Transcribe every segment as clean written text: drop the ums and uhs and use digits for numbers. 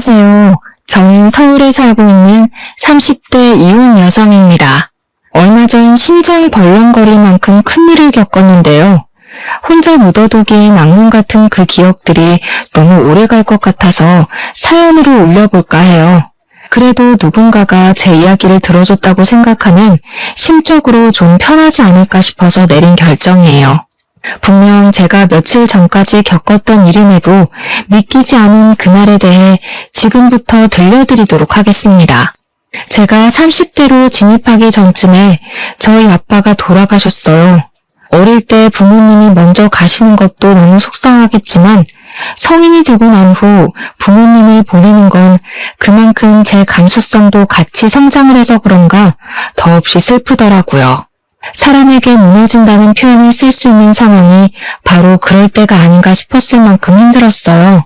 안녕하세요. 저는 서울에 살고 있는 30대 이혼 여성입니다. 얼마 전 심장이 벌렁거릴 만큼 큰일을 겪었는데요. 혼자 묻어두기엔 악몽 같은 그 기억들이 너무 오래 갈 것 같아서 사연으로 올려볼까 해요. 그래도 누군가가 제 이야기를 들어줬다고 생각하면 심적으로 좀 편하지 않을까 싶어서 내린 결정이에요. 분명 제가 며칠 전까지 겪었던 일임에도 믿기지 않은 그날에 대해 지금부터 들려드리도록 하겠습니다. 제가 30대로 진입하기 전쯤에 저희 아빠가 돌아가셨어요. 어릴 때 부모님이 먼저 가시는 것도 너무 속상하겠지만 성인이 되고 난 후 부모님을 보내는 건 그만큼 제 감수성도 같이 성장을 해서 그런가 더없이 슬프더라고요. 사람에게 무너진다는 표현을 쓸 수 있는 상황이 바로 그럴 때가 아닌가 싶었을 만큼 힘들었어요.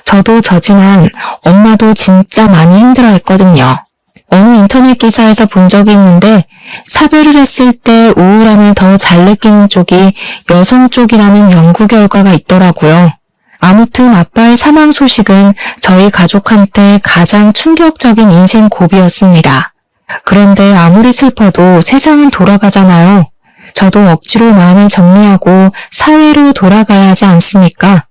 저도 저지만 엄마도 진짜 많이 힘들어했거든요. 어느 인터넷 기사에서 본 적이 있는데 사별을 했을 때 우울함을 더 잘 느끼는 쪽이 여성 쪽이라는 연구 결과가 있더라고요. 아무튼 아빠의 사망 소식은 저희 가족한테 가장 충격적인 인생 고비였습니다. 그런데 아무리 슬퍼도 세상은 돌아가잖아요. 저도 억지로 마음을 정리하고 사회로 돌아가야 하지 않습니까?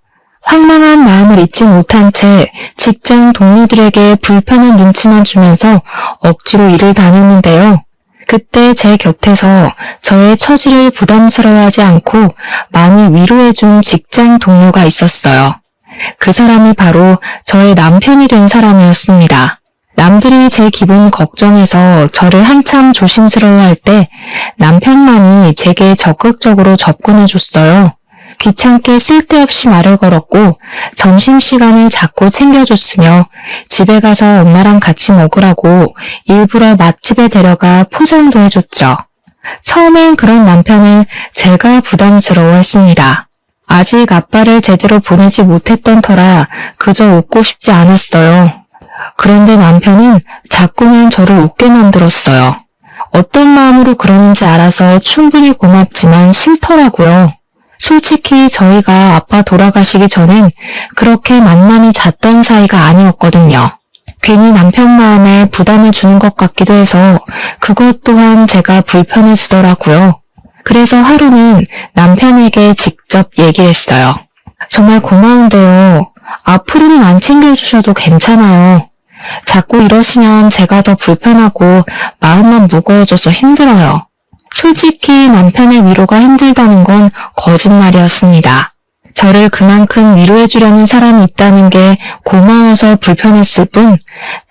황망한 마음을 잊지 못한 채 직장 동료들에게 불편한 눈치만 주면서 억지로 일을 다녔는데요. 그때 제 곁에서 저의 처지를 부담스러워하지 않고 많이 위로해준 직장 동료가 있었어요. 그 사람이 바로 저의 남편이 된 사람이었습니다. 남들이 제 기분 걱정해서 저를 한참 조심스러워할 때 남편만이 제게 적극적으로 접근해줬어요. 귀찮게 쓸데없이 말을 걸었고 점심시간을 자꾸 챙겨줬으며 집에 가서 엄마랑 같이 먹으라고 일부러 맛집에 데려가 포장도 해줬죠. 처음엔 그런 남편을 제가 부담스러워했습니다. 아직 아빠를 제대로 보내지 못했던 터라 그저 웃고 싶지 않았어요. 그런데 남편은 자꾸만 저를 웃게 만들었어요. 어떤 마음으로 그러는지 알아서 충분히 고맙지만 싫더라고요. 솔직히 저희가 아빠 돌아가시기 전엔 그렇게 만남이 잦던 사이가 아니었거든요. 괜히 남편 마음에 부담을 주는 것 같기도 해서 그것 또한 제가 불편해지더라고요. 그래서 하루는 남편에게 직접 얘기를 했어요. 정말 고마운데요. 앞으로는 안 챙겨주셔도 괜찮아요. 자꾸 이러시면 제가 더 불편하고 마음만 무거워져서 힘들어요. 솔직히 남편의 위로가 힘들다는 건 거짓말이었습니다. 저를 그만큼 위로해주려는 사람이 있다는 게 고마워서 불편했을 뿐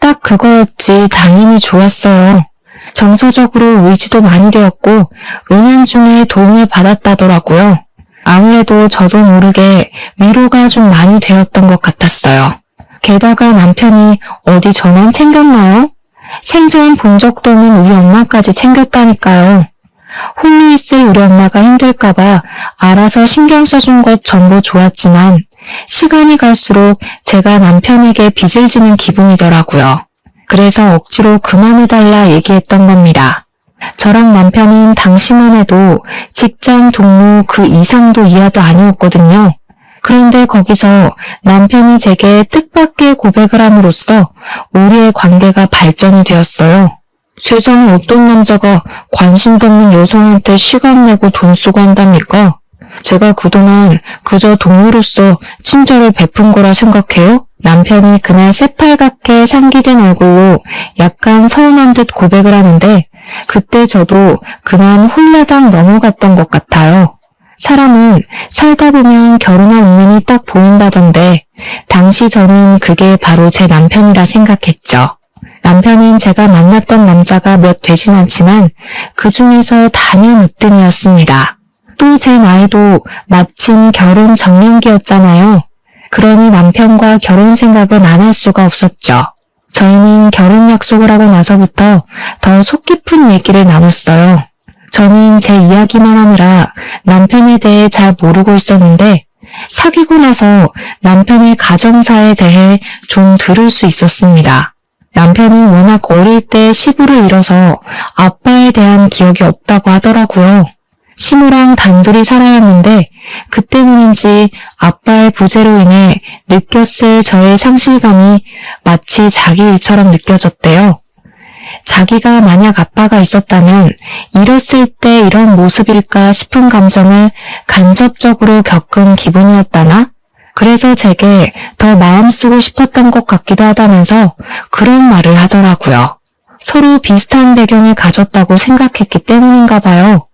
딱 그거였지 당연히 좋았어요. 정서적으로 의지도 많이 되었고 은연중에 도움을 받았다더라고요. 아무래도 저도 모르게 위로가 좀 많이 되었던 것 같았어요. 게다가 남편이 어디 저만 챙겼나요? 생전 본 적도 없는 우리 엄마까지 챙겼다니까요. 홀로 있을 우리 엄마가 힘들까봐 알아서 신경 써준 것 전부 좋았지만 시간이 갈수록 제가 남편에게 빚을 지는 기분이더라고요. 그래서 억지로 그만해달라 얘기했던 겁니다. 저랑 남편은 당시만 해도 직장 동료 그 이상도 이하도 아니었거든요. 그런데 거기서 남편이 제게 뜻밖의 고백을 함으로써 우리의 관계가 발전이 되었어요. 세상에 어떤 남자가 관심도 없는 여성한테 시간 내고 돈 쓰고 한답니까? 제가 그동안 그저 동료로서 친절을 베푼 거라 생각해요? 남편이 그날 새빨갛게 상기된 얼굴로 약간 서운한 듯 고백을 하는데 그때 저도 그만 홀라당 넘어갔던 것 같아요. 사람은 살다 보면 결혼할 운명이 딱 보인다던데 당시 저는 그게 바로 제 남편이라 생각했죠. 남편은 제가 만났던 남자가 몇 되진 않지만 그 중에서 단연 으뜸이었습니다. 또 제 나이도 마침 결혼 정년기였잖아요. 그러니 남편과 결혼 생각은 안 할 수가 없었죠. 저희는 결혼 약속을 하고 나서부터 더 속 깊은 얘기를 나눴어요. 저는 제 이야기만 하느라 남편에 대해 잘 모르고 있었는데 사귀고 나서 남편의 가정사에 대해 좀 들을 수 있었습니다. 남편은 워낙 어릴 때 시부를 잃어서 아빠에 대한 기억이 없다고 하더라고요. 시모랑 단둘이 살아야 하는데 그 때문인지 아빠의 부재로 인해 느꼈을 저의 상실감이 마치 자기 일처럼 느껴졌대요. 자기가 만약 아빠가 있었다면 이랬을 때 이런 모습일까 싶은 감정을 간접적으로 겪은 기분이었다나? 그래서 제게 더 마음 쓰고 싶었던 것 같기도 하다면서 그런 말을 하더라고요. 서로 비슷한 배경을 가졌다고 생각했기 때문인가 봐요.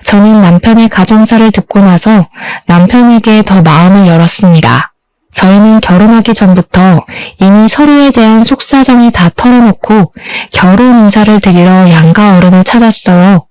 저는 남편의 가정사를 듣고 나서 남편에게 더 마음을 열었습니다. 저희는 결혼하기 전부터 이미 서로에 대한 속사정이 다 털어놓고 결혼 인사를 드리러 양가 어른을 찾았어요.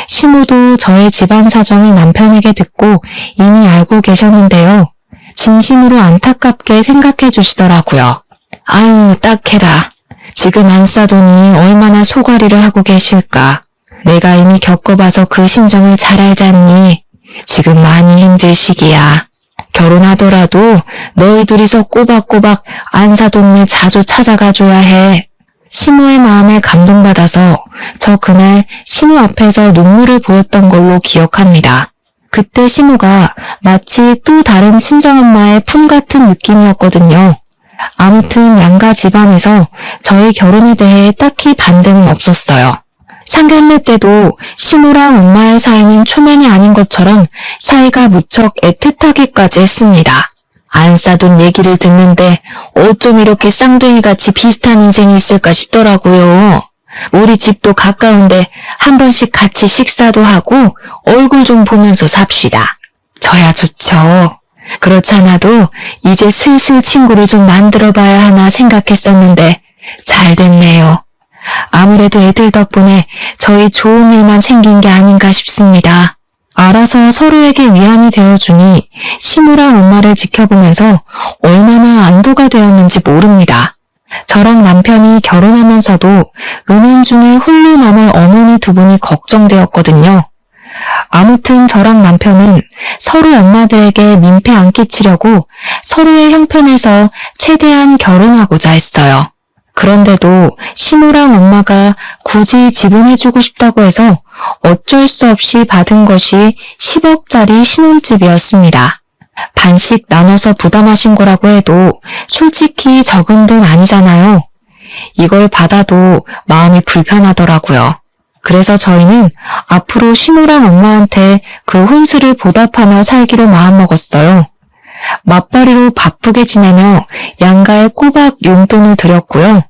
시모도 저의 집안 사정을 남편에게 듣고 이미 알고 계셨는데요. 진심으로 안타깝게 생각해 주시더라고요. 아유, 딱해라. 지금 안 싸더니 얼마나 소가리를 하고 계실까. 내가 이미 겪어봐서 그 심정을 잘 알잖니. 지금 많이 힘들 시기야. 결혼하더라도 너희 둘이서 꼬박꼬박 안사동네 자주 찾아가줘야 해. 시모의 마음에 감동받아서 저 그날 시모 앞에서 눈물을 보였던 걸로 기억합니다. 그때 시모가 마치 또 다른 친정엄마의 품 같은 느낌이었거든요. 아무튼 양가 집안에서 저희 결혼에 대해 딱히 반대는 없었어요. 상견례 때도 시모랑 엄마의 사이는 초면이 아닌 것처럼 사이가 무척 애틋하기까지 했습니다. 안 싸돈 얘기를 듣는데 어쩜 이렇게 쌍둥이같이 비슷한 인생이 있을까 싶더라고요. 우리 집도 가까운데 한 번씩 같이 식사도 하고 얼굴 좀 보면서 삽시다. 저야 좋죠. 그렇잖아도 이제 슬슬 친구를 좀 만들어봐야 하나 생각했었는데 잘 됐네요. 아무래도 애들 덕분에 저희 좋은 일만 생긴 게 아닌가 싶습니다. 알아서 서로에게 위안이 되어주니 시모랑 엄마를 지켜보면서 얼마나 안도가 되었는지 모릅니다. 저랑 남편이 결혼하면서도 은연중에 홀로 남을 어머니 두 분이 걱정되었거든요. 아무튼 저랑 남편은 서로 엄마들에게 민폐 안 끼치려고 서로의 형편에서 최대한 결혼하고자 했어요. 그런데도 시모랑 엄마가 굳이 지분해주고 싶다고 해서 어쩔 수 없이 받은 것이 10억짜리 신혼집이었습니다. 반씩 나눠서 부담하신 거라고 해도 솔직히 적은 돈 아니잖아요. 이걸 받아도 마음이 불편하더라고요. 그래서 저희는 앞으로 시모랑 엄마한테 그 혼수를 보답하며 살기로 마음먹었어요. 맞벌이로 바쁘게 지내며 양가에 꼬박 용돈을 드렸고요.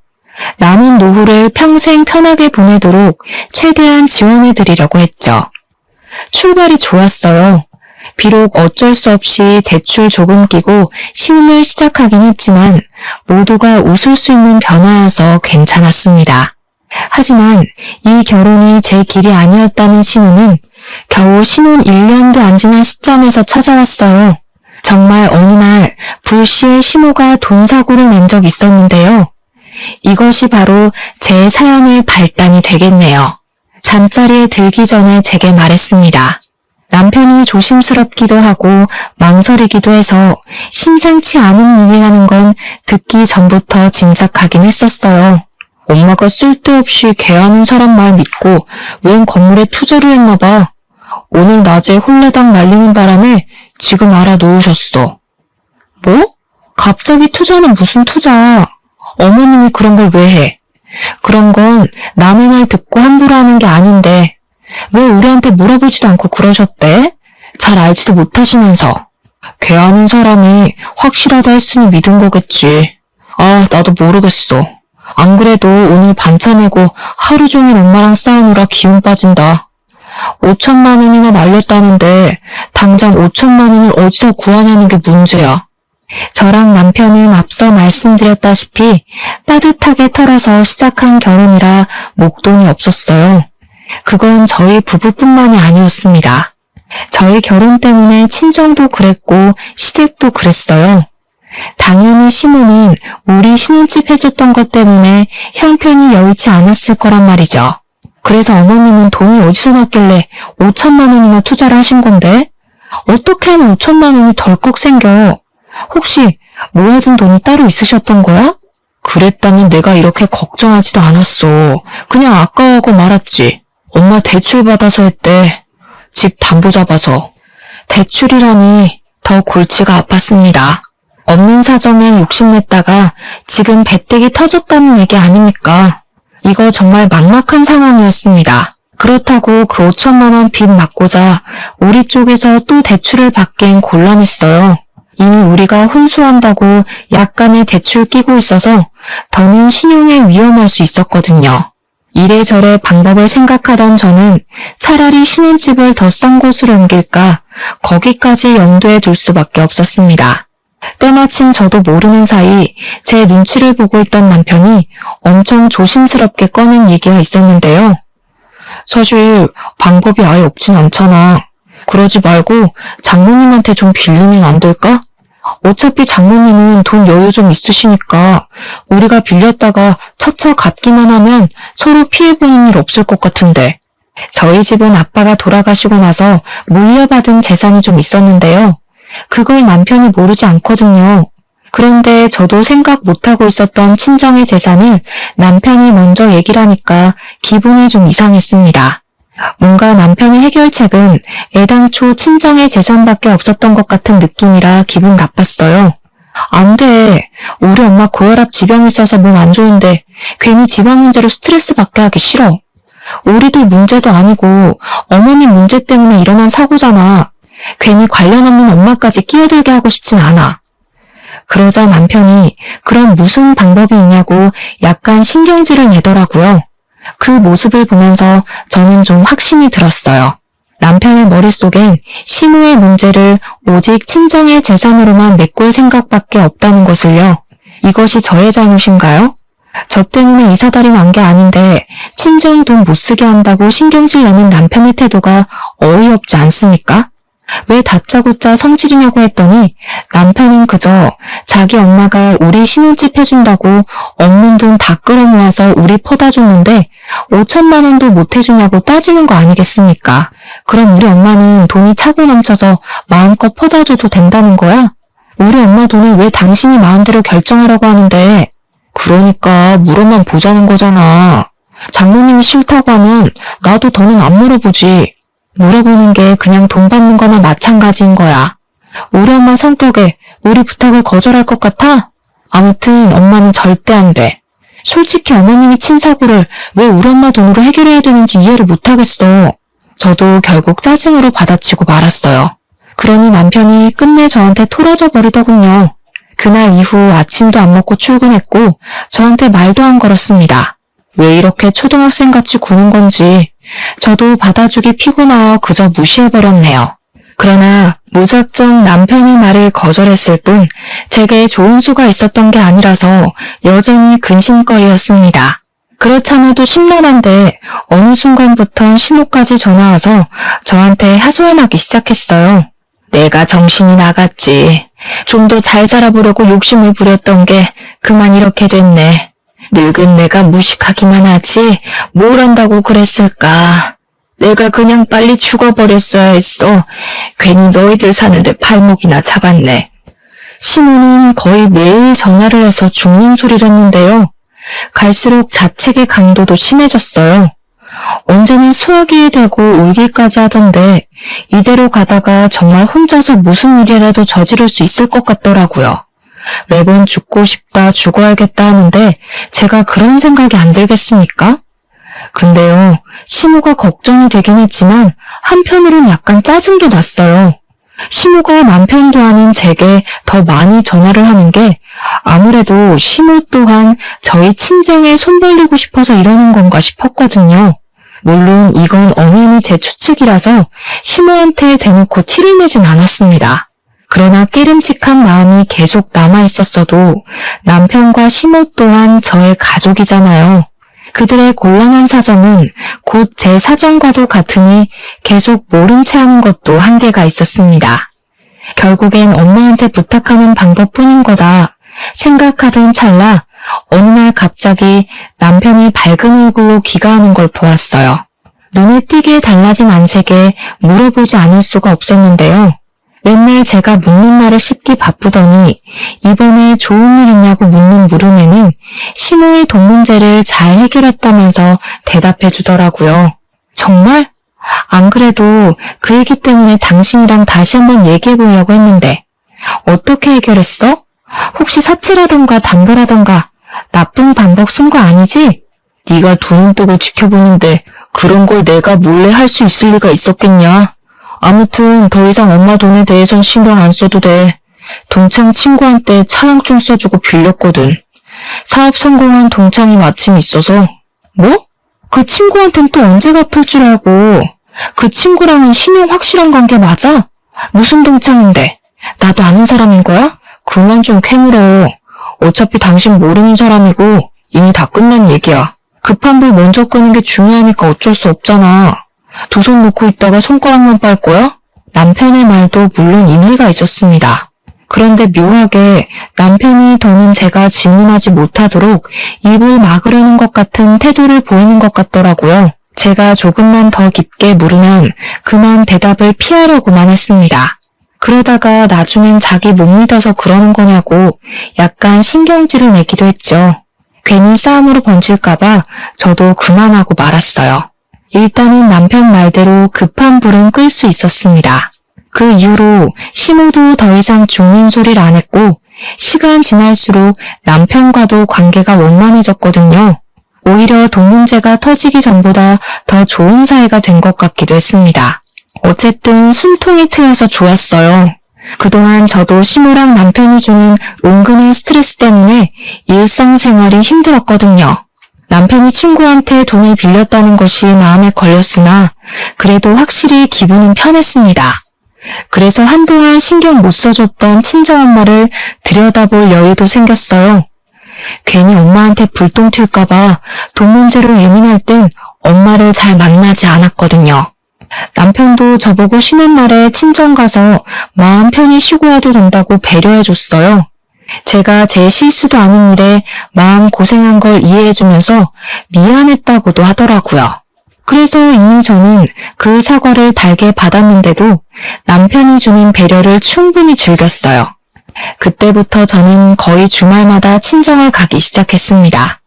남은 노후를 평생 편하게 보내도록 최대한 지원해드리려고 했죠. 출발이 좋았어요. 비록 어쩔 수 없이 대출 조금 끼고 신혼을 시작하긴 했지만 모두가 웃을 수 있는 변화여서 괜찮았습니다. 하지만 이 결혼이 제 길이 아니었다는 신호는 겨우 신혼 1년도 안 지난 시점에서 찾아왔어요. 정말 어느 날 불시에 시모가 돈 사고를 낸 적이 있었는데요. 이것이 바로 제 사연의 발단이 되겠네요. 잠자리에 들기 전에 제게 말했습니다. 남편이 조심스럽기도 하고 망설이기도 해서 심상치 않은 일이라는 건 듣기 전부터 짐작하긴 했었어요. 엄마가 쓸데없이 개하는 사람 말 믿고 웬 건물에 투자를 했나 봐. 오늘 낮에 홀레당 날리는 바람에 지금 알아놓으셨어. 뭐? 갑자기 투자는 무슨 투자? 어머님이 그런 걸 왜 해? 그런 건 남의 말 듣고 함부로 하는 게 아닌데 왜 우리한테 물어보지도 않고 그러셨대? 잘 알지도 못하시면서. 개하는 사람이 확실하다 했으니 믿은 거겠지. 아, 나도 모르겠어. 안 그래도 오늘 반차 내고 하루 종일 엄마랑 싸우느라 기운 빠진다. 5천만 원이나 날렸다는데 당장 5천만 원을 어디서 구하냐는 게 문제야. 저랑 남편은 앞서 말씀드렸다시피 빠듯하게 털어서 시작한 결혼이라 목돈이 없었어요. 그건 저희 부부뿐만이 아니었습니다. 저희 결혼 때문에 친정도 그랬고 시댁도 그랬어요. 당연히 시모는 우리 신혼집 해줬던 것 때문에 형편이 여의치 않았을 거란 말이죠. 그래서 어머님은 돈이 어디서 났길래 5천만 원이나 투자를 하신 건데? 어떻게 하면 5천만 원이 덜컥 생겨? 혹시 모아둔 돈이 따로 있으셨던 거야? 그랬다면 내가 이렇게 걱정하지도 않았어. 그냥 아까워하고 말았지. 엄마 대출 받아서 했대. 집 담보 잡아서. 대출이라니 더 골치가 아팠습니다. 없는 사정에 욕심냈다가 지금 배때기 터졌다는 얘기 아닙니까? 이거 정말 막막한 상황이었습니다. 그렇다고 그 5천만 원 빚 막고자 우리 쪽에서 또 대출을 받기엔 곤란했어요. 이미 우리가 혼수한다고 약간의 대출 끼고 있어서 더는 신용에 위험할 수 있었거든요. 이래저래 방법을 생각하던 저는 차라리 신혼집을 더 싼 곳으로 옮길까 거기까지 염두에 둘 수밖에 없었습니다. 때마침 저도 모르는 사이 제 눈치를 보고 있던 남편이 엄청 조심스럽게 꺼낸 얘기가 있었는데요. 사실 방법이 아예 없진 않잖아. 그러지 말고 장모님한테 좀 빌리면 안 될까? 어차피 장모님은 돈 여유 좀 있으시니까 우리가 빌렸다가 차차 갚기만 하면 서로 피해보는 일 없을 것 같은데. 저희 집은 아빠가 돌아가시고 나서 물려받은 재산이 좀 있었는데요. 그걸 남편이 모르지 않거든요. 그런데 저도 생각 못하고 있었던 친정의 재산을 남편이 먼저 얘기를 하니까 기분이 좀 이상했습니다. 뭔가 남편의 해결책은 애당초 친정의 재산밖에 없었던 것 같은 느낌이라 기분 나빴어요. 안 돼. 우리 엄마 고혈압 지병이 있어서 몸 안 좋은데 괜히 지방 문제로 스트레스 받게 하기 싫어. 우리들 문제도 아니고 어머님 문제 때문에 일어난 사고잖아. 괜히 관련 없는 엄마까지 끼어들게 하고 싶진 않아. 그러자 남편이 그럼 무슨 방법이 있냐고 약간 신경질을 내더라고요. 그 모습을 보면서 저는 좀 확신이 들었어요. 남편의 머릿속엔 시모의 문제를 오직 친정의 재산으로만 메꿀 생각밖에 없다는 것을요. 이것이 저의 잘못인가요? 저 때문에 이사달이 난 게 아닌데 친정 돈 못 쓰게 한다고 신경질 내는 남편의 태도가 어이없지 않습니까? 왜 다짜고짜 성질이냐고 했더니 남편은 그저 자기 엄마가 우리 신혼집 해준다고 없는 돈 다 끌어모아서 우리 퍼다 줬는데 5천만 원도 못 해주냐고 따지는 거 아니겠습니까? 그럼 우리 엄마는 돈이 차고 넘쳐서 마음껏 퍼다 줘도 된다는 거야? 우리 엄마 돈을 왜 당신이 마음대로 결정하라고 하는데? 그러니까 물어만 보자는 거잖아. 장모님이 싫다고 하면 나도 더는 안 물어보지. 물어보는 게 그냥 돈 받는 거나 마찬가지인 거야. 우리 엄마 성격에 우리 부탁을 거절할 것 같아? 아무튼 엄마는 절대 안 돼. 솔직히 어머님이 친 사고를 왜 우리 엄마 돈으로 해결해야 되는지 이해를 못하겠어. 저도 결국 짜증으로 받아치고 말았어요. 그러니 남편이 끝내 저한테 토라져 버리더군요. 그날 이후 아침도 안 먹고 출근했고 저한테 말도 안 걸었습니다. 왜 이렇게 초등학생같이 구는 건지 저도 받아주기 피곤하여 그저 무시해버렸네요. 그러나 무작정 남편의 말을 거절했을 뿐 제게 좋은 수가 있었던 게 아니라서 여전히 근심거리였습니다. 그렇잖아도 심란한데 어느 순간부터 시모까지 전화와서 저한테 하소연하기 시작했어요. 내가 정신이 나갔지. 좀 더 잘 살아보려고 욕심을 부렸던 게 그만 이렇게 됐네. 늙은 내가 무식하기만 하지 뭘 한다고 그랬을까. 내가 그냥 빨리 죽어버렸어야 했어. 괜히 너희들 사는데 발목이나 잡았네. 시모는 거의 매일 전화를 해서 죽는 소리를 했는데요. 갈수록 자책의 강도도 심해졌어요. 언제는 수화기에 대고 울기까지 하던데 이대로 가다가 정말 혼자서 무슨 일이라도 저지를 수 있을 것 같더라고요. 매번 죽고 싶다, 죽어야겠다 하는데 제가 그런 생각이 안 들겠습니까? 근데요, 시모가 걱정이 되긴 했지만 한편으론 약간 짜증도 났어요. 시모가 남편도 아닌 제게 더 많이 전화를 하는 게 아무래도 시모 또한 저희 친정에 손 벌리고 싶어서 이러는 건가 싶었거든요. 물론 이건 엄연히 제 추측이라서 시모한테 대놓고 티를 내진 않았습니다. 그러나 깨름칙한 마음이 계속 남아있었어도 남편과 시모 또한 저의 가족이잖아요. 그들의 곤란한 사정은 곧 제 사정과도 같으니 계속 모른 채 하는 것도 한계가 있었습니다. 결국엔 엄마한테 부탁하는 방법뿐인 거다 생각하던 찰나 어느 날 갑자기 남편이 밝은 얼굴로 귀가하는 걸 보았어요. 눈에 띄게 달라진 안색에 물어보지 않을 수가 없었는데요. 맨날 제가 묻는 말을 씹기 바쁘더니 이번에 좋은 일 있냐고 묻는 물음에는 시모의 돈 문제를 잘 해결했다면서 대답해 주더라고요. 정말? 안 그래도 그 얘기 때문에 당신이랑 다시 한번 얘기해 보려고 했는데 어떻게 해결했어? 혹시 사치라던가 담보라던가 나쁜 방법 쓴 거 아니지? 네가 두 눈 뜨고 지켜보는데 그런 걸 내가 몰래 할 수 있을 리가 있었겠냐? 아무튼 더 이상 엄마 돈에 대해선 신경 안 써도 돼. 동창 친구한테 차용 좀 써주고 빌렸거든. 사업 성공한 동창이 마침 있어서. 뭐? 그 친구한텐 또 언제 갚을 줄 알고. 그 친구랑은 신용 확실한 관계 맞아? 무슨 동창인데? 나도 아는 사람인 거야? 그만 좀 캐물어. 어차피 당신 모르는 사람이고 이미 다 끝난 얘기야. 급한 불 먼저 끄는 게 중요하니까 어쩔 수 없잖아. 두 손 놓고 있다가 손가락만 빨 거야? 남편의 말도 물론 일리가 있었습니다. 그런데 묘하게 남편이 더는 제가 질문하지 못하도록 입을 막으려는 것 같은 태도를 보이는 것 같더라고요. 제가 조금만 더 깊게 물으면 그만 대답을 피하려고만 했습니다. 그러다가 나중엔 자기 못 믿어서 그러는 거냐고 약간 신경질을 내기도 했죠. 괜히 싸움으로 번질까봐 저도 그만하고 말았어요. 일단은 남편 말대로 급한 불은 끌 수 있었습니다. 그 이후로 시모도 더 이상 죽는 소리를 안 했고 시간 지날수록 남편과도 관계가 원만해졌거든요. 오히려 돈 문제가 터지기 전보다 더 좋은 사이가 된 것 같기도 했습니다. 어쨌든 숨통이 트여서 좋았어요. 그동안 저도 시모랑 남편이 주는 은근한 스트레스 때문에 일상생활이 힘들었거든요. 남편이 친구한테 돈을 빌렸다는 것이 마음에 걸렸으나 그래도 확실히 기분은 편했습니다. 그래서 한동안 신경 못 써줬던 친정엄마를 들여다볼 여유도 생겼어요. 괜히 엄마한테 불똥 튈까봐 돈 문제로 예민할 땐 엄마를 잘 만나지 않았거든요. 남편도 저보고 쉬는 날에 친정 가서 마음 편히 쉬고 와도 된다고 배려해줬어요. 제가 제 실수도 아닌 일에 마음 고생한 걸 이해해주면서 미안했다고도 하더라고요. 그래서 이미 저는 그 사과를 달게 받았는데도 남편이 주는 배려를 충분히 즐겼어요. 그때부터 저는 거의 주말마다 친정을 가기 시작했습니다.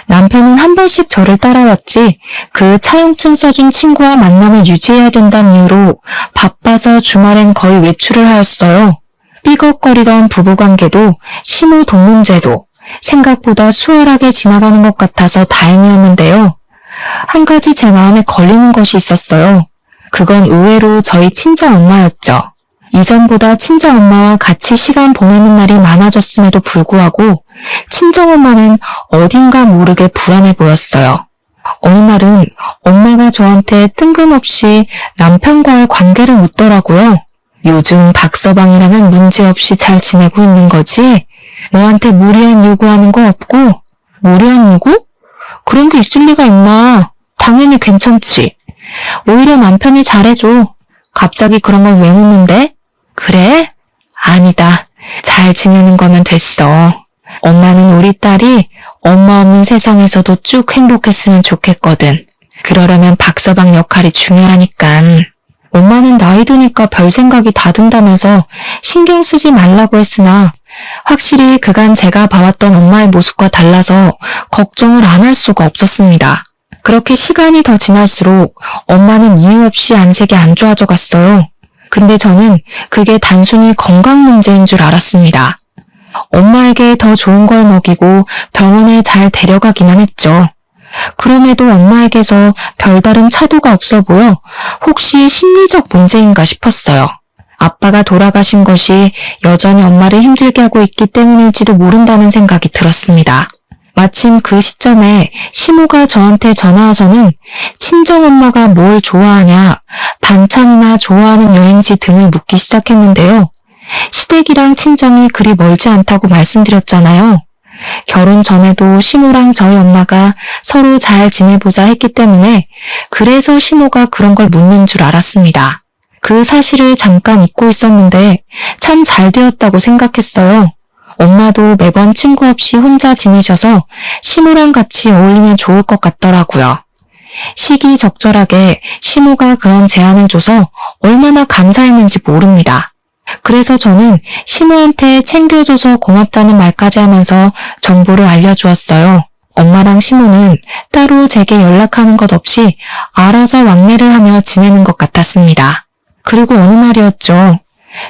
남편은 한 번씩 저를 따라왔지 그 차용증 써준 친구와 만남을 유지해야 된다는 이유로 바빠서 주말엔 거의 외출을 하였어요. 삐걱거리던 부부관계도 시모 돈 문제도 생각보다 수월하게 지나가는 것 같아서 다행이었는데요. 한 가지 제 마음에 걸리는 것이 있었어요. 그건 의외로 저희 친정엄마였죠. 이전보다 친정엄마와 같이 시간 보내는 날이 많아졌음에도 불구하고 친정엄마는 어딘가 모르게 불안해 보였어요. 어느 날은 엄마가 저한테 뜬금없이 남편과의 관계를 묻더라고요. 요즘 박서방이랑은 문제없이 잘 지내고 있는 거지? 너한테 무리한 요구하는 거 없고? 무리한 요구? 그런 게 있을 리가 있나? 당연히 괜찮지. 오히려 남편이 잘해줘. 갑자기 그런 걸 왜 묻는데? 그래? 아니다. 잘 지내는 거면 됐어. 엄마는 우리 딸이 엄마 없는 세상에서도 쭉 행복했으면 좋겠거든. 그러려면 박서방 역할이 중요하니깐. 엄마는 나이 드니까 별 생각이 다 든다면서 신경 쓰지 말라고 했으나 확실히 그간 제가 봐왔던 엄마의 모습과 달라서 걱정을 안 할 수가 없었습니다. 그렇게 시간이 더 지날수록 엄마는 이유 없이 안색이 안 좋아져 갔어요. 근데 저는 그게 단순히 건강 문제인 줄 알았습니다. 엄마에게 더 좋은 걸 먹이고 병원에 잘 데려가기만 했죠. 그럼에도 엄마에게서 별다른 차도가 없어 보여 혹시 심리적 문제인가 싶었어요. 아빠가 돌아가신 것이 여전히 엄마를 힘들게 하고 있기 때문일지도 모른다는 생각이 들었습니다. 마침 그 시점에 시모가 저한테 전화와서는 친정엄마가 뭘 좋아하냐, 반찬이나 좋아하는 여행지 등을 묻기 시작했는데요. 시댁이랑 친정이 그리 멀지 않다고 말씀드렸잖아요. 결혼 전에도 시모랑 저희 엄마가 서로 잘 지내보자 했기 때문에 그래서 시모가 그런 걸 묻는 줄 알았습니다. 그 사실을 잠깐 잊고 있었는데 참 잘 되었다고 생각했어요. 엄마도 매번 친구 없이 혼자 지내셔서 시모랑 같이 어울리면 좋을 것 같더라고요. 시기적절하게 시모가 그런 제안을 줘서 얼마나 감사했는지 모릅니다. 그래서 저는 시모한테 챙겨줘서 고맙다는 말까지 하면서 정보를 알려주었어요. 엄마랑 시모는 따로 제게 연락하는 것 없이 알아서 왕래를 하며 지내는 것 같았습니다. 그리고 어느 날이었죠.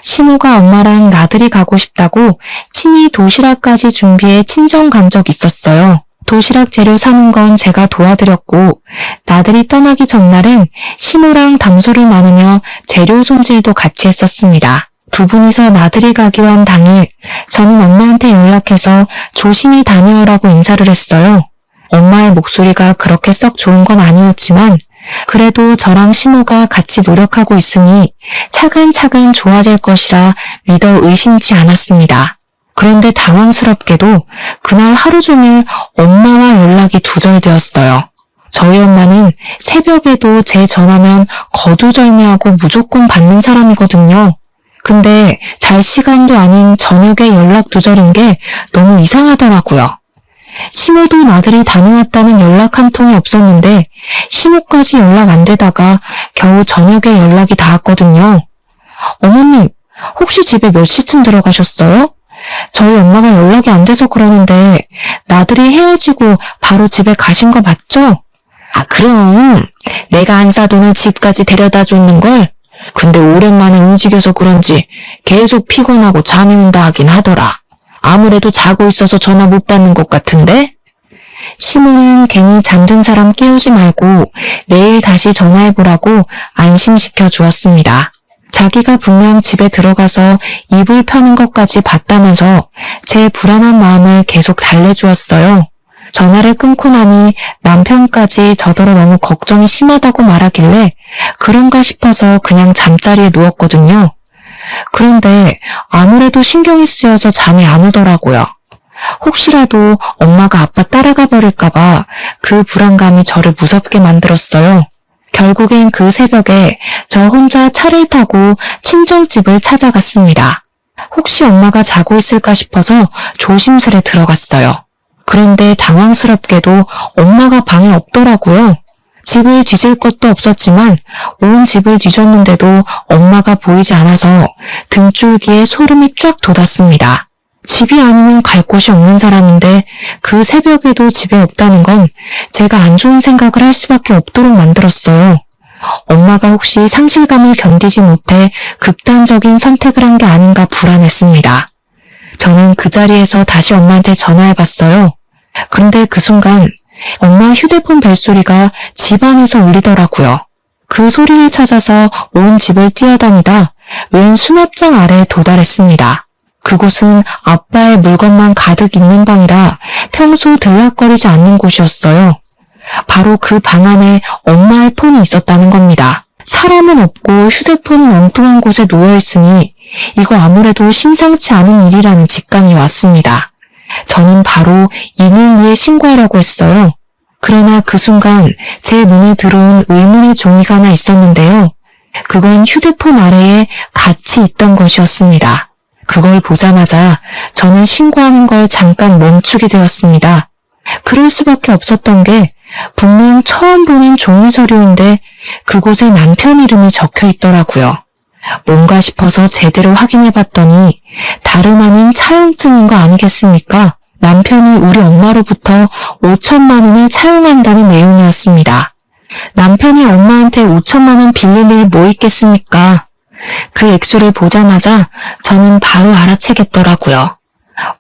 시모가 엄마랑 나들이 가고 싶다고 친히 도시락까지 준비해 친정 간 적 있었어요. 도시락 재료 사는 건 제가 도와드렸고 나들이 떠나기 전날은 시모랑 담소를 나누며 재료 손질도 같이 했었습니다. 두 분이서 나들이 가기로 한 당일 저는 엄마한테 연락해서 조심히 다녀오라고 인사를 했어요. 엄마의 목소리가 그렇게 썩 좋은 건 아니었지만 그래도 저랑 시모가 같이 노력하고 있으니 차근차근 좋아질 것이라 믿어 의심치 않았습니다. 그런데 당황스럽게도 그날 하루 종일 엄마와 연락이 두절되었어요. 저희 엄마는 새벽에도 제 전화면 거두절미하고 무조건 받는 사람이거든요. 근데 잘 시간도 아닌 저녁에 연락 두절인 게 너무 이상하더라고요. 시모도 나들이 다녀왔다는 연락 한 통이 없었는데 시모까지 연락 안 되다가 겨우 저녁에 연락이 닿았거든요. 어머님, 혹시 집에 몇 시쯤 들어가셨어요? 저희 엄마가 연락이 안 돼서 그러는데 나들이 헤어지고 바로 집에 가신 거 맞죠? 아, 그럼 내가 안 사돈을 집까지 데려다 줬는걸. 근데 오랜만에 움직여서 그런지 계속 피곤하고 잠이 온다 하긴 하더라. 아무래도 자고 있어서 전화 못 받는 것 같은데? 시모는 괜히 잠든 사람 깨우지 말고 내일 다시 전화해보라고 안심시켜 주었습니다. 자기가 분명 집에 들어가서 이불 펴는 것까지 봤다면서 제 불안한 마음을 계속 달래주었어요. 전화를 끊고 나니 남편까지 저더러 너무 걱정이 심하다고 말하길래 그런가 싶어서 그냥 잠자리에 누웠거든요. 그런데 아무래도 신경이 쓰여서 잠이 안 오더라고요. 혹시라도 엄마가 아빠 따라가 버릴까봐 그 불안감이 저를 무섭게 만들었어요. 결국엔 그 새벽에 저 혼자 차를 타고 친정집을 찾아갔습니다. 혹시 엄마가 자고 있을까 싶어서 조심스레 들어갔어요. 그런데 당황스럽게도 엄마가 방에 없더라고요. 집을 뒤질 것도 없었지만 온 집을 뒤졌는데도 엄마가 보이지 않아서 등줄기에 소름이 쫙 돋았습니다. 집이 아니면 갈 곳이 없는 사람인데 그 새벽에도 집에 없다는 건 제가 안 좋은 생각을 할 수밖에 없도록 만들었어요. 엄마가 혹시 상실감을 견디지 못해 극단적인 선택을 한 게 아닌가 불안했습니다. 저는 그 자리에서 다시 엄마한테 전화해봤어요. 그런데 그 순간 엄마 휴대폰 벨소리가 집 안에서 울리더라고요. 그 소리를 찾아서 온 집을 뛰어다니다 웬 수납장 아래에 도달했습니다. 그곳은 아빠의 물건만 가득 있는 방이라 평소 들락거리지 않는 곳이었어요. 바로 그 방 안에 엄마의 폰이 있었다는 겁니다. 사람은 없고 휴대폰은 엉뚱한 곳에 놓여있으니 이거 아무래도 심상치 않은 일이라는 직감이 왔습니다. 저는 바로 112에 신고하려고 했어요. 그러나 그 순간 제 눈에 들어온 의문의 종이가 하나 있었는데요. 그건 휴대폰 아래에 같이 있던 것이었습니다. 그걸 보자마자 저는 신고하는 걸 잠깐 멈추게 되었습니다. 그럴 수밖에 없었던 게 분명 처음 보는 종이 서류인데 그곳에 남편 이름이 적혀 있더라고요. 뭔가 싶어서 제대로 확인해봤더니 다름 아닌 차용증인 거 아니겠습니까? 남편이 우리 엄마로부터 5천만 원을 차용한다는 내용이었습니다. 남편이 엄마한테 5천만 원 빌릴 일 뭐 있겠습니까? 그 액수를 보자마자 저는 바로 알아채겠더라고요.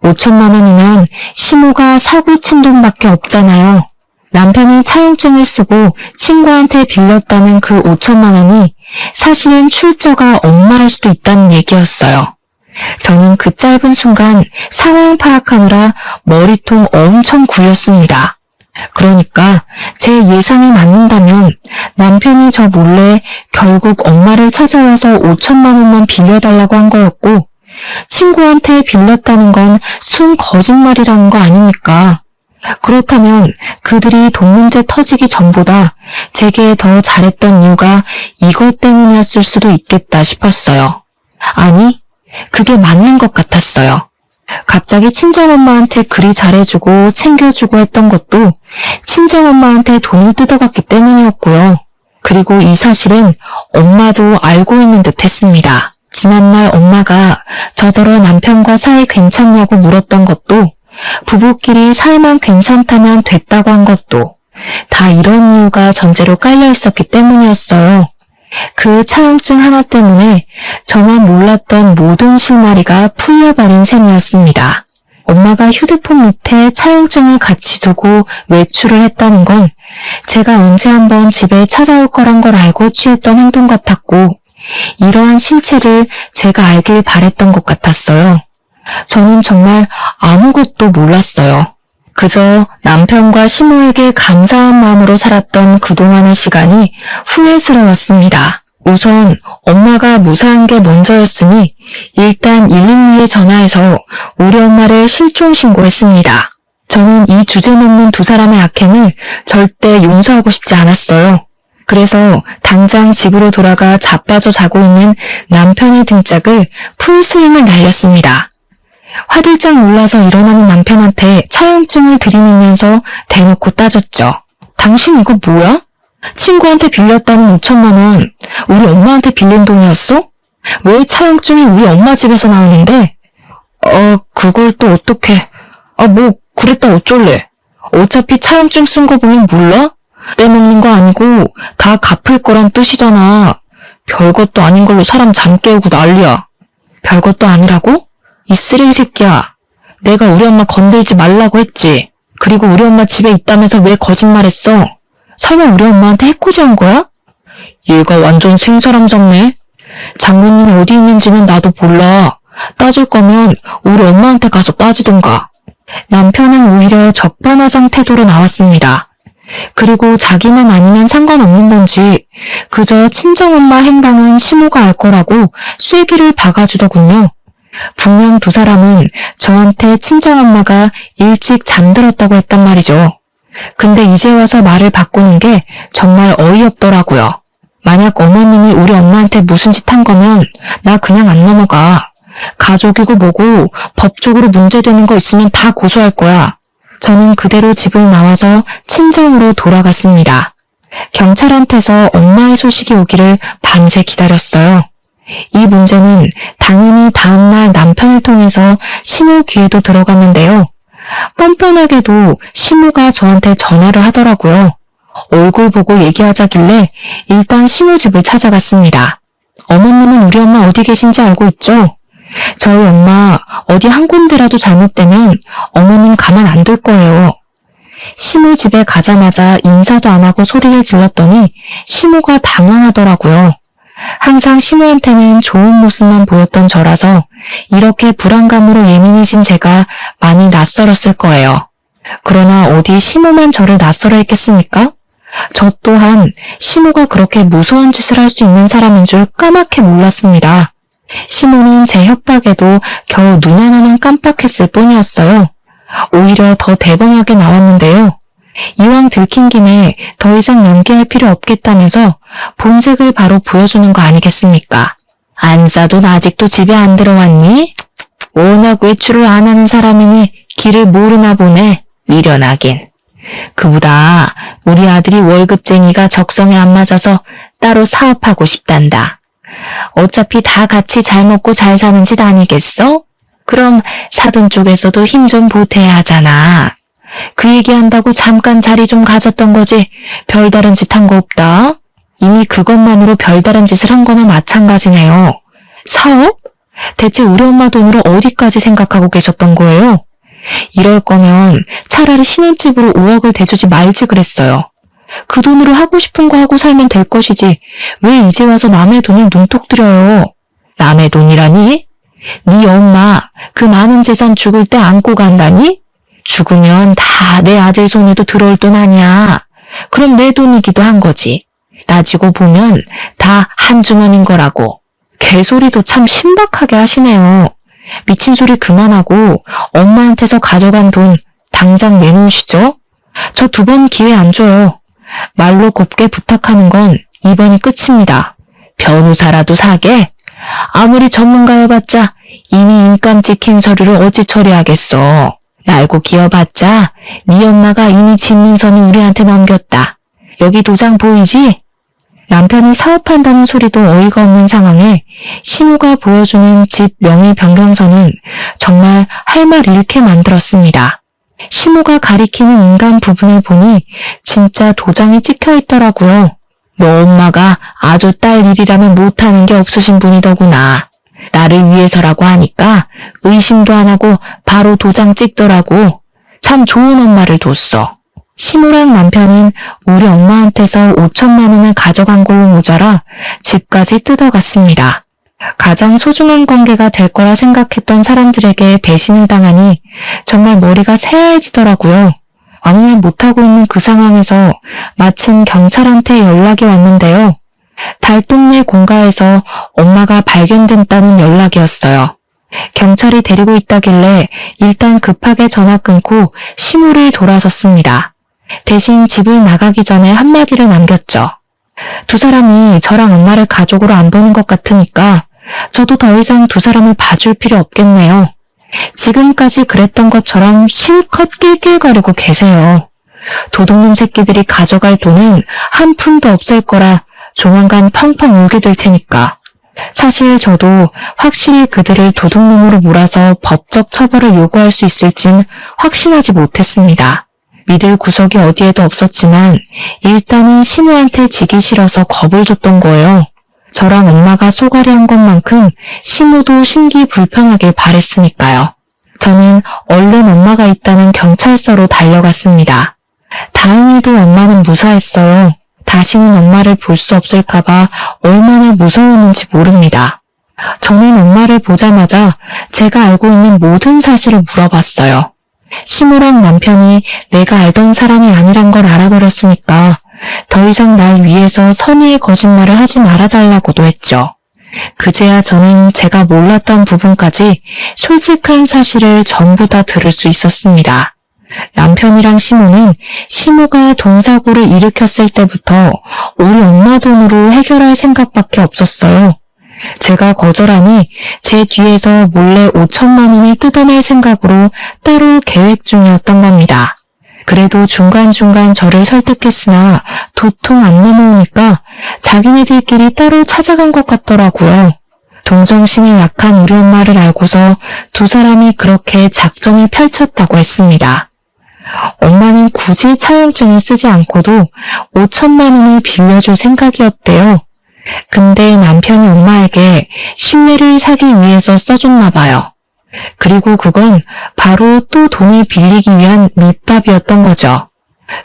5천만 원이면 시모가 사고 친 돈밖에 없잖아요. 남편이 차용증을 쓰고 친구한테 빌렸다는 그 5천만 원이 사실은 출처가 엄마일 수도 있다는 얘기였어요. 저는 그 짧은 순간 상황 파악하느라 머리통 엄청 굴렸습니다. 그러니까 제 예상이 맞는다면 남편이 저 몰래 결국 엄마를 찾아와서 5천만 원만 빌려달라고 한 거였고 친구한테 빌렸다는 건 순 거짓말이라는 거 아닙니까? 그렇다면 그들이 돈 문제 터지기 전보다 제게 더 잘했던 이유가 이것 때문이었을 수도 있겠다 싶었어요. 아니, 그게 맞는 것 같았어요. 갑자기 친정엄마한테 그리 잘해주고 챙겨주고 했던 것도 친정엄마한테 돈을 뜯어갔기 때문이었고요. 그리고 이 사실은 엄마도 알고 있는 듯 했습니다. 지난날 엄마가 저더러 남편과 사이 괜찮냐고 물었던 것도 부부끼리 사이만 괜찮다면 됐다고 한 것도 다 이런 이유가 전제로 깔려 있었기 때문이었어요. 그 차용증 하나 때문에 저만 몰랐던 모든 실마리가 풀려버린 셈이었습니다. 엄마가 휴대폰 밑에 차용증을 같이 두고 외출을 했다는 건 제가 언제 한번 집에 찾아올 거란 걸 알고 취했던 행동 같았고, 이러한 실체를 제가 알길 바랬던 것 같았어요. 저는 정말 아무것도 몰랐어요. 그저 남편과 시모에게 감사한 마음으로 살았던 그동안의 시간이 후회스러웠습니다. 우선 엄마가 무사한 게 먼저였으니 일단 112에 전화해서 우리 엄마를 실종 신고했습니다. 저는 이 주제넘는 두 사람의 악행을 절대 용서하고 싶지 않았어요. 그래서 당장 집으로 돌아가 자빠져 자고 있는 남편의 등짝을 풀스윙을 날렸습니다. 화들짝 놀라서 일어나는 남편한테 차용증을 들이밀면서 대놓고 따졌죠. 당신 이거 뭐야? 친구한테 빌렸다는 5천만 원, 우리 엄마한테 빌린 돈이었어? 왜 차용증이 우리 엄마 집에서 나오는데? 그걸 또 어떡해. 뭐 그랬다 어쩔래. 어차피 차용증 쓴 거 보면 몰라? 떼먹는 거 아니고 다 갚을 거란 뜻이잖아. 별것도 아닌 걸로 사람 잠 깨우고 난리야. 별것도 아니라고? 이 쓰레기 새끼야. 내가 우리 엄마 건들지 말라고 했지. 그리고 우리 엄마 집에 있다면서 왜 거짓말했어? 설마 우리 엄마한테 해코지한 거야? 얘가 완전 생사람 잡네. 장모님이 어디 있는지는 나도 몰라. 따질 거면 우리 엄마한테 가서 따지든가. 남편은 오히려 적반하장 태도로 나왔습니다. 그리고 자기만 아니면 상관없는 건지 그저 친정엄마 행방은 시모가 알 거라고 쐐기를 박아주더군요. 분명 두 사람은 저한테 친정엄마가 일찍 잠들었다고 했단 말이죠. 근데 이제 와서 말을 바꾸는 게 정말 어이없더라고요. 만약 어머님이 우리 엄마한테 무슨 짓 한 거면 나 그냥 안 넘어가. 가족이고 뭐고 법적으로 문제되는 거 있으면 다 고소할 거야. 저는 그대로 집을 나와서 친정으로 돌아갔습니다. 경찰한테서 엄마의 소식이 오기를 밤새 기다렸어요. 이 문제는 당연히 다음날 남편을 통해서 시모 귀에도 들어갔는데요. 뻔뻔하게도 시모가 저한테 전화를 하더라고요. 얼굴 보고 얘기하자길래 일단 시모 집을 찾아갔습니다. 어머님은 우리 엄마 어디 계신지 알고 있죠? 저희 엄마 어디 한 군데라도 잘못되면 어머님 가만 안 둘 거예요. 시모 집에 가자마자 인사도 안 하고 소리를 질렀더니 시모가 당황하더라고요. 항상 시모한테는 좋은 모습만 보였던 저라서 이렇게 불안감으로 예민해진 제가 많이 낯설었을 거예요. 그러나 어디 시모만 저를 낯설어 했겠습니까? 저 또한 시모가 그렇게 무서운 짓을 할 수 있는 사람인 줄 까맣게 몰랐습니다. 시모는 제 협박에도 겨우 눈 하나만 깜빡했을 뿐이었어요. 오히려 더 대범하게 나왔는데요. 이왕 들킨 김에 더 이상 연기할 필요 없겠다면서 본색을 바로 보여주는 거 아니겠습니까? 안사돈 아직도 집에 안 들어왔니? 워낙 외출을 안 하는 사람이니 길을 모르나 보네. 미련하긴. 그보다 우리 아들이 월급쟁이가 적성에 안 맞아서 따로 사업하고 싶단다. 어차피 다 같이 잘 먹고 잘 사는 짓 아니겠어? 그럼 사돈 쪽에서도 힘 좀 보태야 하잖아. 그 얘기한다고 잠깐 자리 좀 가졌던 거지 별다른 짓 한 거 없다. 이미 그것만으로 별다른 짓을 한 거나 마찬가지네요. 사업? 대체 우리 엄마 돈으로 어디까지 생각하고 계셨던 거예요? 이럴 거면 차라리 신혼집으로 5억을 대주지 말지 그랬어요. 그 돈으로 하고 싶은 거 하고 살면 될 것이지 왜 이제 와서 남의 돈을 눈독 들여요. 남의 돈이라니? 네 엄마 그 많은 재산 죽을 때 안고 간다니? 죽으면 다 내 아들 손에도 들어올 돈 아니야. 그럼 내 돈이기도 한 거지. 따지고 보면 다 한 주머니인 거라고. 개소리도 참 신박하게 하시네요. 미친 소리 그만하고 엄마한테서 가져간 돈 당장 내놓으시죠. 저 2번 기회 안 줘요. 말로 곱게 부탁하는 건 이번이 끝입니다. 변호사라도 사게? 아무리 전문가여봤자 이미 인감 찍힌 서류를 어찌 처리하겠어. 날고 기어봤자 네 엄마가 이미 집문서는 우리한테 넘겼다. 여기 도장 보이지? 남편이 사업한다는 소리도 어이가 없는 상황에 시모가 보여주는 집 명의 변경서는 정말 할 말 잃게 만들었습니다. 시모가 가리키는 인간 부분을 보니 진짜 도장이 찍혀 있더라고요. 너 엄마가 아주 딸 일이라면 못하는 게 없으신 분이더구나. 나를 위해서라고 하니까 의심도 안 하고 바로 도장 찍더라고. 참 좋은 엄마를 뒀어. 시모랑 남편은 우리 엄마한테서 5천만 원을 가져간 걸로 모자라 집까지 뜯어갔습니다. 가장 소중한 관계가 될 거라 생각했던 사람들에게 배신을 당하니 정말 머리가 새하얘지더라고요. 아무 말 못하고 있는 그 상황에서 마침 경찰한테 연락이 왔는데요. 달동네 공가에서 엄마가 발견됐다는 연락이었어요. 경찰이 데리고 있다길래 일단 급하게 전화 끊고 시모를 돌아섰습니다. 대신 집을 나가기 전에 한마디를 남겼죠. 두 사람이 저랑 엄마를 가족으로 안 보는 것 같으니까 저도 더 이상 두 사람을 봐줄 필요 없겠네요. 지금까지 그랬던 것처럼 실컷 낄낄거리고 계세요. 도둑놈 새끼들이 가져갈 돈은 한 푼도 없을 거라 조만간 펑펑 울게 될 테니까. 사실 저도 확실히 그들을 도둑놈으로 몰아서 법적 처벌을 요구할 수 있을진 확신하지 못했습니다. 믿을 구석이 어디에도 없었지만 일단은 시모한테 지기 싫어서 겁을 줬던 거예요. 저랑 엄마가 쏘가리 한 것만큼 시모도 심기 불편하길 바랬으니까요. 저는 얼른 엄마가 있다는 경찰서로 달려갔습니다. 다행히도 엄마는 무사했어요. 다시는 엄마를 볼 수 없을까봐 얼마나 무서웠는지 모릅니다. 저는 엄마를 보자마자 제가 알고 있는 모든 사실을 물어봤어요. 시모랑 남편이 내가 알던 사람이 아니란 걸 알아버렸으니까 더 이상 날 위해서 선의의 거짓말을 하지 말아달라고도 했죠. 그제야 저는 제가 몰랐던 부분까지 솔직한 사실을 전부 다 들을 수 있었습니다. 남편이랑 시모는 시모가 돈사고를 일으켰을 때부터 우리 엄마 돈으로 해결할 생각밖에 없었어요. 제가 거절하니 제 뒤에서 몰래 5천만 원을 뜯어낼 생각으로 따로 계획 중이었던 겁니다. 그래도 중간중간 저를 설득했으나 도통 안 넘어오니까 자기네들끼리 따로 찾아간 것 같더라고요. 동정심이 약한 우리 엄마를 알고서 두 사람이 그렇게 작전을 펼쳤다고 했습니다. 엄마는 굳이 차용증을 쓰지 않고도 5천만 원을 빌려줄 생각이었대요. 근데 남편이 엄마에게 신뢰를 사기 위해서 써줬나 봐요. 그리고 그건 바로 또 돈을 빌리기 위한 밑밥이었던 거죠.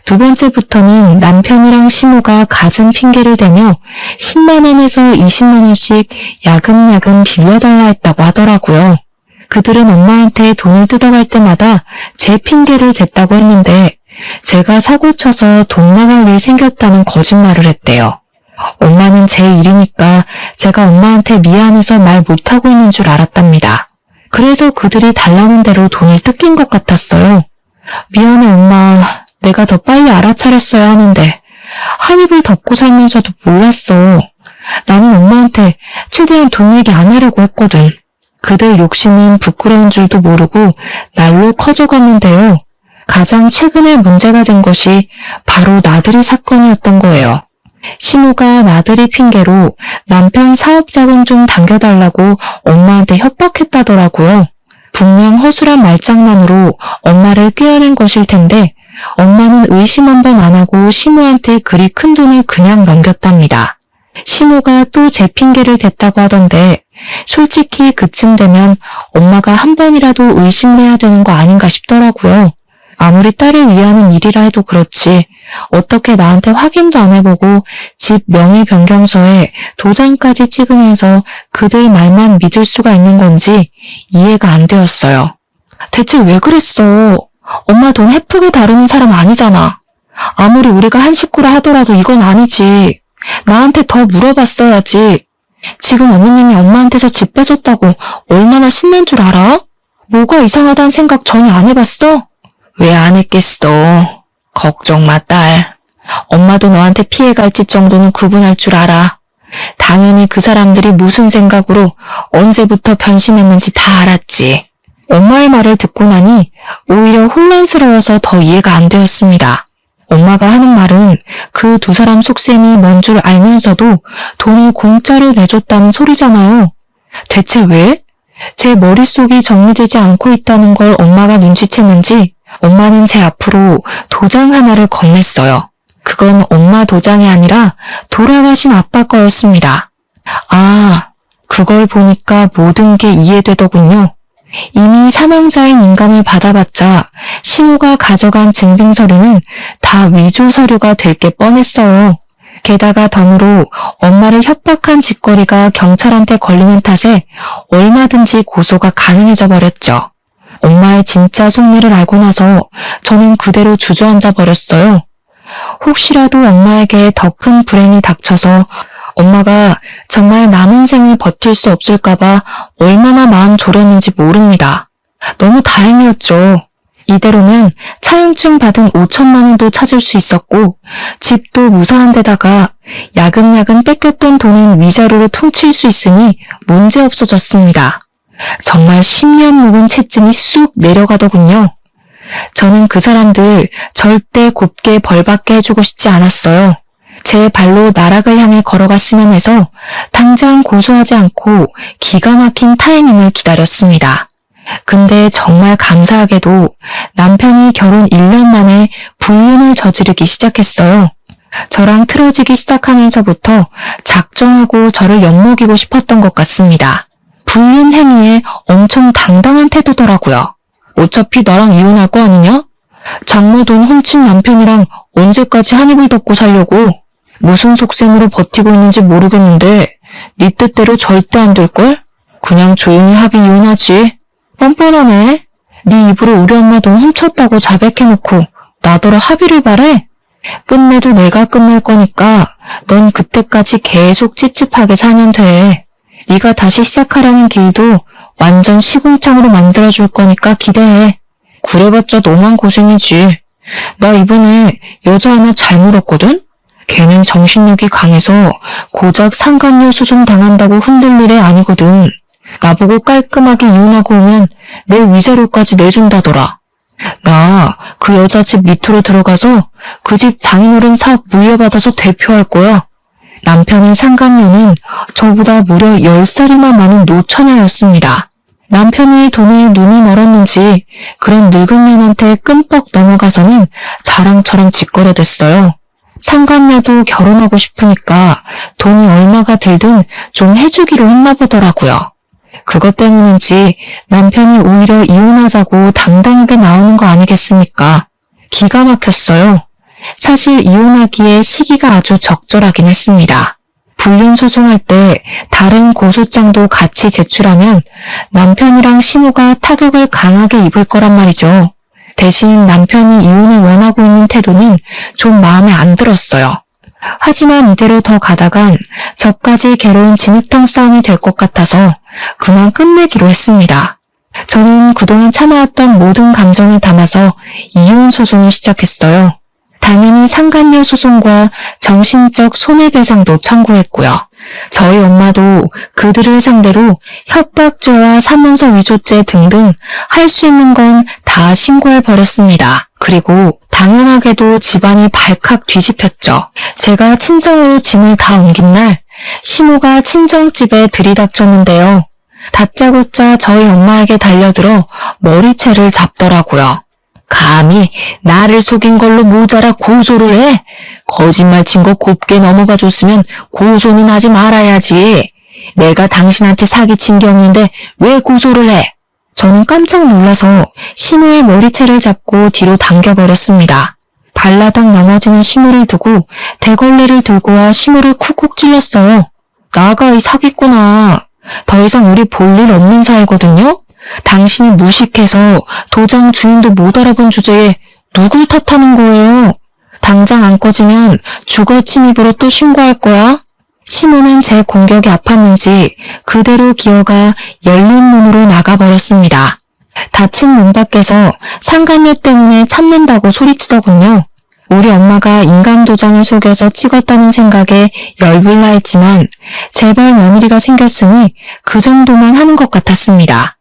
두 번째부터는 남편이랑 시모가 갖은 핑계를 대며 10만 원에서 20만 원씩 야금야금 빌려달라 했다고 하더라고요. 그들은 엄마한테 돈을 뜯어갈 때마다 제 핑계를 댔다고 했는데 제가 사고쳐서 돈 나갈 일 생겼다는 거짓말을 했대요. 엄마는 제 일이니까 제가 엄마한테 미안해서 말 못하고 있는 줄 알았답니다. 그래서 그들이 달라는 대로 돈을 뜯긴 것 같았어요. 미안해 엄마, 내가 더 빨리 알아차렸어야 하는데 한 입을 덮고 살면서도 몰랐어. 나는 엄마한테 최대한 돈 얘기 안 하려고 했거든. 그들 욕심은 부끄러운 줄도 모르고 날로 커져갔는데요. 가장 최근에 문제가 된 것이 바로 나들이 사건이었던 거예요. 시모가 나들이 핑계로 남편 사업자금 좀 당겨달라고 엄마한테 협박했다더라고요. 분명 허술한 말장난으로 엄마를 꿰어낸 것일 텐데 엄마는 의심 한 번 안 하고 시모한테 그리 큰 돈을 그냥 넘겼답니다. 시모가 또 제 핑계를 댔다고 하던데 솔직히 그쯤 되면 엄마가 한 번이라도 의심을 해야 되는 거 아닌가 싶더라고요. 아무리 딸을 위하는 일이라 해도 그렇지 어떻게 나한테 확인도 안 해보고 집 명의 변경서에 도장까지 찍으면서 그들 말만 믿을 수가 있는 건지 이해가 안 되었어요. 대체 왜 그랬어? 엄마 돈 헤프게 다루는 사람 아니잖아. 아무리 우리가 한 식구라 하더라도 이건 아니지. 나한테 더 물어봤어야지. 지금 어머님이 엄마한테서 집 뺏었다고 얼마나 신난 줄 알아? 뭐가 이상하다는 생각 전혀 안 해봤어? 왜 안 했겠어. 걱정 마, 딸. 엄마도 너한테 피해갈지 정도는 구분할 줄 알아. 당연히 그 사람들이 무슨 생각으로 언제부터 변심했는지 다 알았지. 엄마의 말을 듣고 나니 오히려 혼란스러워서 더 이해가 안 되었습니다. 엄마가 하는 말은 그 두 사람 속셈이 뭔 줄 알면서도 돈을 공짜로 내줬다는 소리잖아요. 대체 왜? 제 머릿속이 정리되지 않고 있다는 걸 엄마가 눈치챘는지 엄마는 제 앞으로 도장 하나를 건넸어요. 그건 엄마 도장이 아니라 돌아가신 아빠 거였습니다. 아, 그걸 보니까 모든 게 이해되더군요. 이미 사망자인 인감을 받아봤자 신우가 가져간 증빙서류는 다 위조 서류가 될 게 뻔했어요. 게다가 덤으로 엄마를 협박한 짓거리가 경찰한테 걸리는 탓에 얼마든지 고소가 가능해져 버렸죠. 엄마의 진짜 속내를 알고 나서 저는 그대로 주저앉아 버렸어요. 혹시라도 엄마에게 더 큰 불행이 닥쳐서 엄마가 정말 남은 생을 버틸 수 없을까봐 얼마나 마음 졸였는지 모릅니다. 너무 다행이었죠. 이대로면 차용증 받은 5천만 원도 찾을 수 있었고 집도 무사한 데다가 야금야금 뺏겼던 돈은 위자료로 퉁칠 수 있으니 문제 없어졌습니다. 정말 10년 묵은 채증이 쑥 내려가더군요. 저는 그 사람들 절대 곱게 벌받게 해주고 싶지 않았어요. 제 발로 나락을 향해 걸어갔으면 해서 당장 고소하지 않고 기가 막힌 타이밍을 기다렸습니다. 근데 정말 감사하게도 남편이 결혼 1년 만에 불륜을 저지르기 시작했어요. 저랑 틀어지기 시작하면서부터 작정하고 저를 엿먹이고 싶었던 것 같습니다. 불륜 행위에 엄청 당당한 태도더라고요. 어차피 나랑 이혼할 거 아니냐? 장모 돈 훔친 남편이랑 언제까지 한 입을 덮고 살려고? 무슨 속셈으로 버티고 있는지 모르겠는데 네 뜻대로 절대 안 될걸? 그냥 조용히 합의 이혼하지. 뻔뻔하네. 네 입으로 우리 엄마 돈 훔쳤다고 자백해놓고 나더러 합의를 바래? 끝내도 내가 끝낼 거니까 넌 그때까지 계속 찝찝하게 살면 돼. 네가 다시 시작하라는 길도 완전 시궁창으로 만들어줄 거니까 기대해. 그래봤자 너만 고생이지. 나 이번에 여자 하나 잘 물었거든? 걔는 정신력이 강해서 고작 상간녀 소송 당한다고 흔들릴 애 아니거든. 나보고 깔끔하게 이혼하고 오면 내 위자료까지 내준다더라. 나 그 여자 집 밑으로 들어가서 그 집 장인어른 사업 물려받아서 대표할 거야. 남편인 상간녀는 저보다 무려 10살이나 많은 노처녀였습니다. 남편이 돈에 눈이 멀었는지 그런 늙은 년한테 끔뻑 넘어가서는 자랑처럼 짓거려댔어요. 상간녀도 결혼하고 싶으니까 돈이 얼마가 들든 좀 해주기로 했나 보더라고요. 그것 때문인지 남편이 오히려 이혼하자고 당당하게 나오는 거 아니겠습니까? 기가 막혔어요. 사실 이혼하기에 시기가 아주 적절하긴 했습니다. 불륜 소송할 때 다른 고소장도 같이 제출하면 남편이랑 신우가 타격을 강하게 입을 거란 말이죠. 대신 남편이 이혼을 원하고 있는 태도는 좀 마음에 안 들었어요. 하지만 이대로 더 가다간 저까지 괴로운 진흙탕 싸움이 될 것 같아서 그만 끝내기로 했습니다. 저는 그동안 참아왔던 모든 감정을 담아서 이혼 소송을 시작했어요. 당연히 상간녀 소송과 정신적 손해배상도 청구했고요. 저희 엄마도 그들을 상대로 협박죄와 사문서 위조죄 등등 할 수 있는 건 다 신고해버렸습니다. 그리고 당연하게도 집안이 발칵 뒤집혔죠. 제가 친정으로 짐을 다 옮긴 날 신우가 친정집에 들이닥쳤는데요. 다짜고짜 저희 엄마에게 달려들어 머리채를 잡더라고요. 감히 나를 속인 걸로 모자라 고소를 해? 거짓말 친 거 곱게 넘어가 줬으면 고소는 하지 말아야지. 내가 당신한테 사기친 게 없는데 왜 고소를 해? 저는 깜짝 놀라서 신우의 머리채를 잡고 뒤로 당겨버렸습니다. 발라당 넘어지는 신우를 두고 대걸레를 들고 와 신우를 쿡쿡 찔렀어요. 나가 이 사기꾼아. 더 이상 우리 볼 일 없는 사이거든요? 당신이 무식해서 도장 주인도 못 알아본 주제에 누굴 탓하는 거예요? 당장 안 꺼지면 주거 침입으로 또 신고할 거야? 신우는 제 공격이 아팠는지 그대로 기어가 열린 문으로 나가버렸습니다. 닫힌 문 밖에서 상간녀 때문에 참는다고 소리치더군요. 우리 엄마가 인감도장을 속여서 찍었다는 생각에 열불나 했지만 제발 며느리가 생겼으니 그 정도만 하는 것 같았습니다.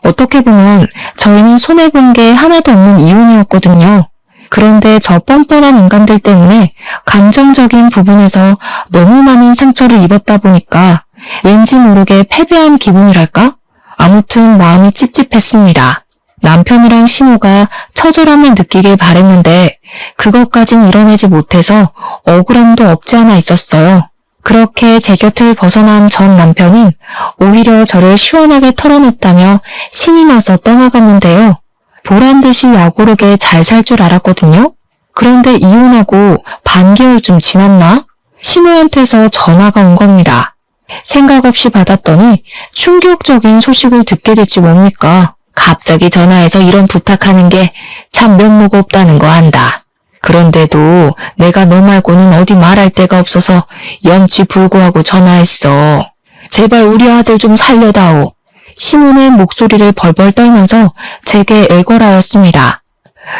어떻게 보면 저희는 손해본 게 하나도 없는 이혼이었거든요. 그런데 저 뻔뻔한 인간들 때문에 감정적인 부분에서 너무 많은 상처를 입었다 보니까 왠지 모르게 패배한 기분이랄까? 아무튼 마음이 찝찝했습니다. 남편이랑 시모가 처절함을 느끼길 바랬는데 그것까진 이뤄내지 못해서 억울함도 없지 않아 있었어요. 그렇게 제 곁을 벗어난 전 남편은 오히려 저를 시원하게 털어냈다며 신이 나서 떠나갔는데요. 보란듯이 약오르게 잘 살 줄 알았거든요. 그런데 이혼하고 반개월쯤 지났나? 시모한테서 전화가 온 겁니다. 생각 없이 받았더니 충격적인 소식을 듣게 됐지 뭡니까? 갑자기 전화해서 이런 부탁하는 게 참 면목 없다는 거 안다. 그런데도 내가 너 말고는 어디 말할 데가 없어서 염치불고하고 전화했어. 제발 우리 아들 좀 살려다오. 시몬의 목소리를 벌벌 떨면서 제게 애걸하였습니다.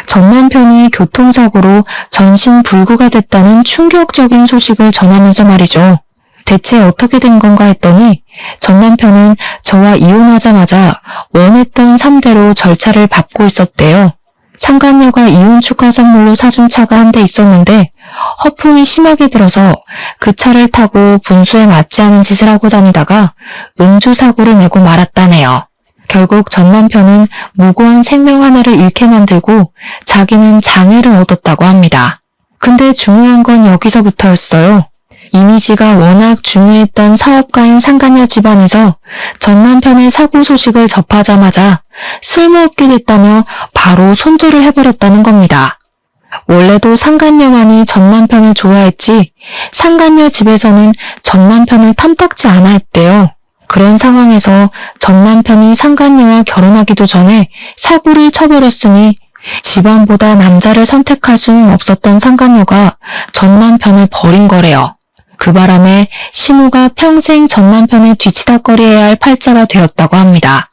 전 남편이 교통사고로 전신불구가 됐다는 충격적인 소식을 전하면서 말이죠. 대체 어떻게 된 건가 했더니 전 남편은 저와 이혼하자마자 원했던 3대로 절차를 밟고 있었대요. 상간녀가 이혼 축하 선물로 사준 차가 한 대 있었는데 허풍이 심하게 들어서 그 차를 타고 분수에 맞지 않은 짓을 하고 다니다가 음주사고를 내고 말았다네요. 결국 전 남편은 무고한 생명 하나를 잃게 만들고 자기는 장애를 얻었다고 합니다. 근데 중요한 건 여기서부터였어요. 이미지가 워낙 중요했던 사업가인 상간녀 집안에서 전 남편의 사고 소식을 접하자마자 쓸모없게 됐다며 바로 손절을 해버렸다는 겁니다. 원래도 상간녀만이 전 남편을 좋아했지 상간녀 집에서는 전 남편을 탐탁지 않아 했대요. 그런 상황에서 전 남편이 상간녀와 결혼하기도 전에 사고를 쳐버렸으니 집안보다 남자를 선택할 수는 없었던 상간녀가 전 남편을 버린 거래요. 그 바람에 시모가 평생 전 남편을 뒤치다꺼리해야 할 팔자가 되었다고 합니다.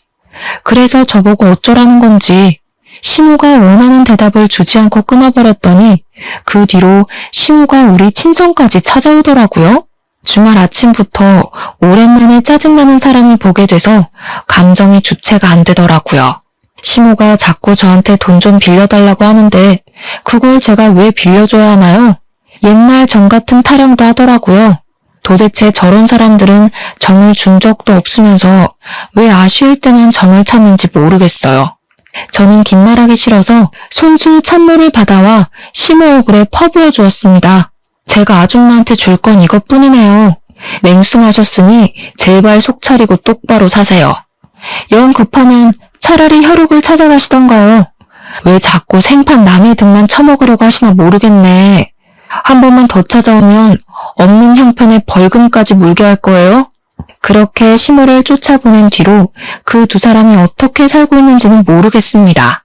그래서 저보고 어쩌라는 건지 시모가 원하는 대답을 주지 않고 끊어버렸더니 그 뒤로 시모가 우리 친정까지 찾아오더라고요. 주말 아침부터 오랜만에 짜증나는 사람을 보게 돼서 감정이 주체가 안 되더라고요. 시모가 자꾸 저한테 돈 좀 빌려달라고 하는데 그걸 제가 왜 빌려줘야 하나요? 옛날 정 같은 타령도 하더라고요. 도대체 저런 사람들은 정을 준 적도 없으면서 왜 아쉬울 때만 정을 찾는지 모르겠어요. 저는 긴 말하기 싫어서 손수 찬물을 받아와 시모 얼굴에 퍼부어 주었습니다. 제가 아줌마한테 줄 건 이것뿐이네요. 맹숭하셨으니 제발 속 차리고 똑바로 사세요. 영 급하면 차라리 혈육을 찾아가시던가요. 왜 자꾸 생판 남의 등만 처먹으려고 하시나 모르겠네. 한 번만 더 찾아오면 없는 형편에 벌금까지 물게 할 거예요? 그렇게 시모를 쫓아보낸 뒤로 그 두 사람이 어떻게 살고 있는지는 모르겠습니다.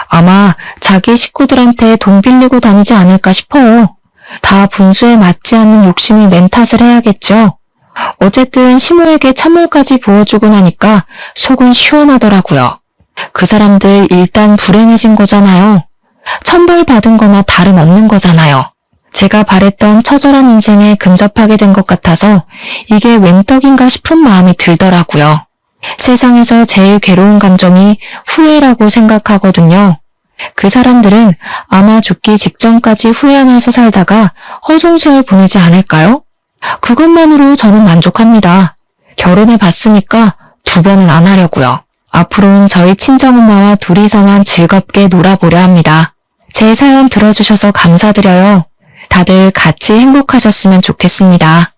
아마 자기 식구들한테 돈 빌리고 다니지 않을까 싶어요. 다 분수에 맞지 않는 욕심이 낸 탓을 해야겠죠. 어쨌든 시모에게 찬물까지 부어주고 나니까 속은 시원하더라고요. 그 사람들 일단 불행해진 거잖아요. 천벌받은 거나 다름없는 거잖아요. 제가 바랬던 처절한 인생에 근접하게 된 것 같아서 이게 웬 떡인가 싶은 마음이 들더라고요. 세상에서 제일 괴로운 감정이 후회라고 생각하거든요. 그 사람들은 아마 죽기 직전까지 후회하면서 살다가 허송세월 보내지 않을까요? 그것만으로 저는 만족합니다. 결혼해 봤으니까 두 번은 안 하려고요. 앞으로는 저희 친정엄마와 둘이서만 즐겁게 놀아보려 합니다. 제 사연 들어주셔서 감사드려요. 다들 같이 행복하셨으면 좋겠습니다.